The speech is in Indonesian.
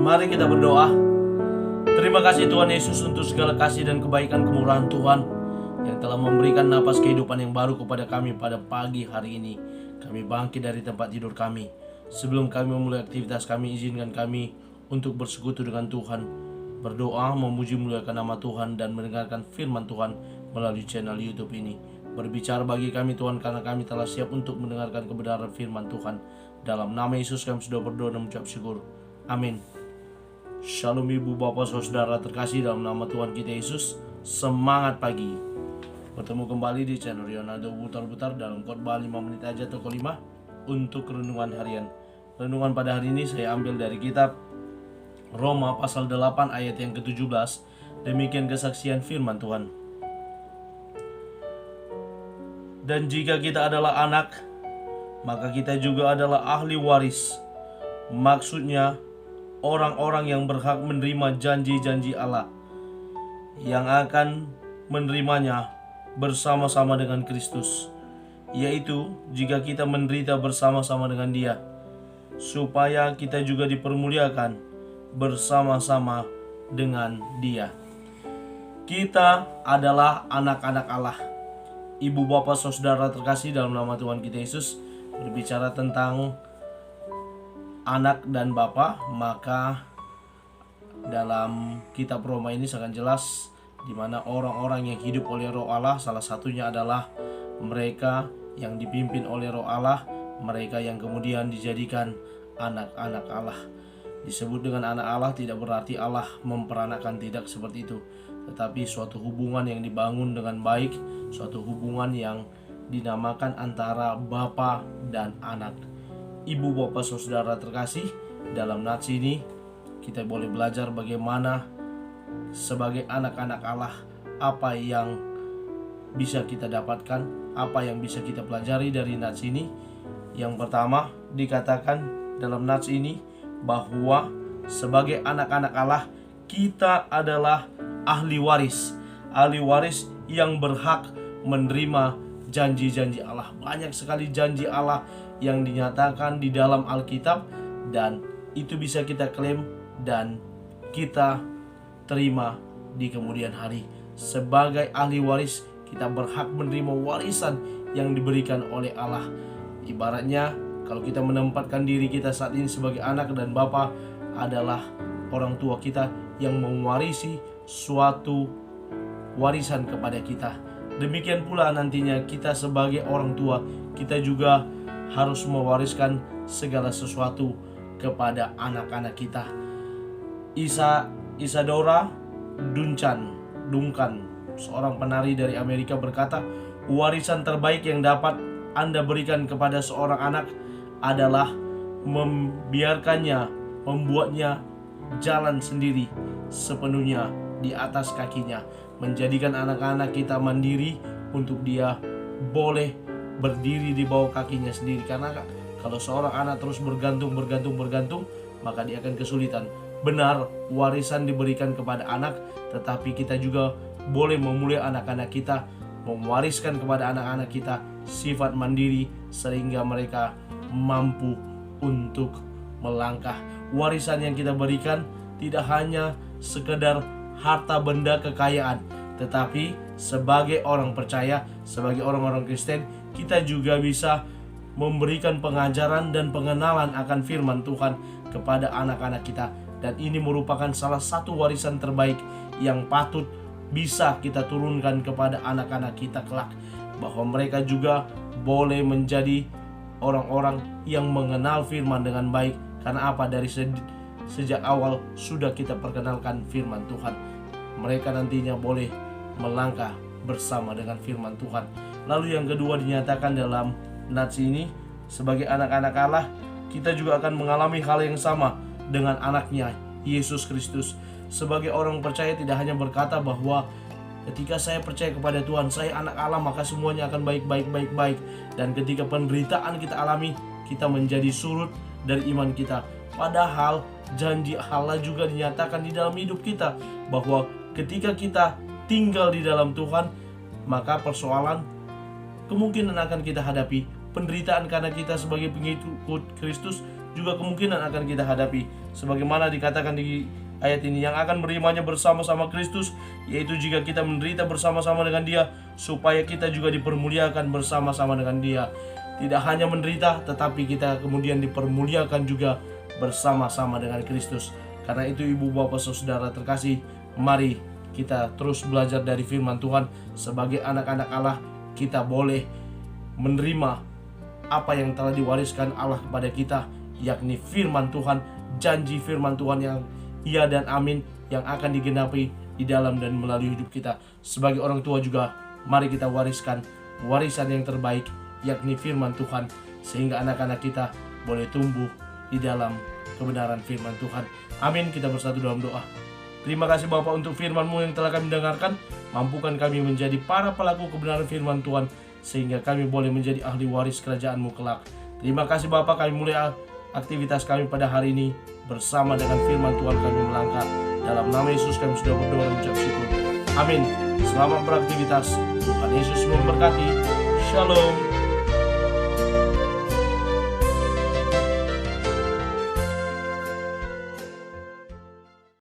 Mari kita berdoa. Terima kasih Tuhan Yesus untuk segala kasih dan kebaikan kemurahan Tuhan yang telah memberikan napas kehidupan yang baru kepada kami pada pagi hari ini. Kami bangkit dari tempat tidur kami. Sebelum kami memulai aktivitas kami, izinkan kami untuk bersekutu dengan Tuhan, berdoa, memuji memuliakan nama Tuhan, dan mendengarkan firman Tuhan melalui channel YouTube ini. Berbicara bagi kami Tuhan, karena kami telah siap untuk mendengarkan kebenaran firman Tuhan. Dalam nama Yesus kami sudah berdoa dan mengucap syukur. Amin. Shalom ibu bapak saudara terkasih dalam nama Tuhan kita Yesus. Semangat pagi. Bertemu kembali di channel Ronaldo Butar-Butar dalam khotbah 5 menit aja toko 5 untuk renungan harian. Renungan pada hari ini saya ambil dari kitab Roma pasal 8 ayat yang ke-17. Demikian kesaksian firman Tuhan. Dan jika kita adalah anak, maka kita juga adalah ahli waris. Maksudnya orang-orang yang berhak menerima janji-janji Allah, yang akan menerimanya bersama-sama dengan Kristus, yaitu jika kita menderita bersama-sama dengan Dia, supaya kita juga dipermuliakan bersama-sama dengan Dia. Kita adalah anak-anak Allah. Ibu bapak saudara terkasih dalam nama Tuhan kita Yesus, berbicara tentang anak dan bapa, maka dalam kitab Roma ini sangat jelas di mana orang-orang yang hidup oleh Roh Allah, salah satunya adalah mereka yang dipimpin oleh Roh Allah, mereka yang kemudian dijadikan anak-anak Allah. Disebut dengan anak Allah tidak berarti Allah memperanakan, tidak seperti itu, tetapi suatu hubungan yang dibangun dengan baik, suatu hubungan yang dinamakan antara bapa dan anak. Ibu bapak saudara terkasih, dalam nats ini kita boleh belajar bagaimana sebagai anak-anak Allah, apa yang bisa kita dapatkan, apa yang bisa kita pelajari dari nats ini. Yang pertama dikatakan dalam nats ini bahwa sebagai anak-anak Allah kita adalah ahli waris. Ahli waris yang berhak menerima janji-janji Allah. Banyak sekali janji Allah yang dinyatakan di dalam Alkitab, dan itu bisa kita klaim dan kita terima di kemudian hari. Sebagai ahli waris, kita berhak menerima warisan yang diberikan oleh Allah. Ibaratnya kalau kita menempatkan diri kita saat ini sebagai anak dan bapa, adalah orang tua kita yang mewarisi suatu warisan kepada kita. Demikian pula nantinya kita sebagai orang tua, kita juga harus mewariskan segala sesuatu kepada anak-anak kita. Isadora Duncan, seorang penari dari Amerika, berkata, warisan terbaik yang dapat Anda berikan kepada seorang anak adalah membuatnya jalan sendiri sepenuhnya di atas kakinya, menjadikan anak-anak kita mandiri untuk dia boleh berdiri di bawah kakinya sendiri. Karena kalau seorang anak terus bergantung, maka dia akan kesulitan. Benar, warisan diberikan kepada anak, tetapi kita juga boleh memulai anak-anak kita, mewariskan kepada anak-anak kita sifat mandiri sehingga mereka mampu untuk melangkah. Warisan yang kita berikan tidak hanya sekedar harta benda kekayaan, tetapi sebagai orang percaya, sebagai orang-orang Kristen, kita juga bisa memberikan pengajaran dan pengenalan akan firman Tuhan kepada anak-anak kita. Dan ini merupakan salah satu warisan terbaik yang patut bisa kita turunkan kepada anak-anak kita kelak, bahwa mereka juga boleh menjadi orang-orang yang mengenal firman dengan baik. Karena apa? Dari sejak awal sudah kita perkenalkan firman Tuhan. Mereka nantinya boleh melangkah bersama dengan firman Tuhan. Lalu yang kedua dinyatakan dalam nats ini, sebagai anak-anak Allah, kita juga akan mengalami hal yang sama dengan anaknya, Yesus Kristus. Sebagai orang percaya tidak hanya berkata bahwa ketika saya percaya kepada Tuhan, saya anak Allah, maka semuanya akan baik. Dan ketika penderitaan kita alami, kita menjadi surut dari iman kita. Padahal janji Allah juga dinyatakan di dalam hidup kita, bahwa ketika kita tinggal di dalam Tuhan, maka persoalan kemungkinan akan kita hadapi. Penderitaan karena kita sebagai pengikut Kristus juga kemungkinan akan kita hadapi. Sebagaimana dikatakan di ayat ini, yang akan menerimanya bersama-sama Kristus, yaitu jika kita menderita bersama-sama dengan Dia, supaya kita juga dipermuliakan bersama-sama dengan Dia. Tidak hanya menderita, tetapi kita kemudian dipermuliakan juga bersama-sama dengan Kristus. Karena itu ibu bapak saudara terkasih, mari kita terus belajar dari firman Tuhan. Sebagai anak-anak Allah, kita boleh menerima apa yang telah diwariskan Allah kepada kita, yakni firman Tuhan, janji firman Tuhan yang iya dan amin, yang akan digenapi di dalam dan melalui hidup kita. Sebagai orang tua juga, mari kita wariskan warisan yang terbaik, yakni firman Tuhan, sehingga anak-anak kita boleh tumbuh di dalam kebenaran firman Tuhan. Amin. Kita bersatu dalam doa. Terima kasih Bapa untuk firman-Mu yang telah kami dengarkan. Mampukan kami menjadi para pelaku kebenaran firman Tuhan, sehingga kami boleh menjadi ahli waris kerajaan-Mu kelak. Terima kasih Bapa, kami mulai aktivitas kami pada hari ini bersama dengan firman Tuhan kami melangkah. Dalam nama Yesus kami sudah berdoa dan mengucap syukur. Amin. Selamat beraktivitas. Tuhan Yesus memberkati. Shalom.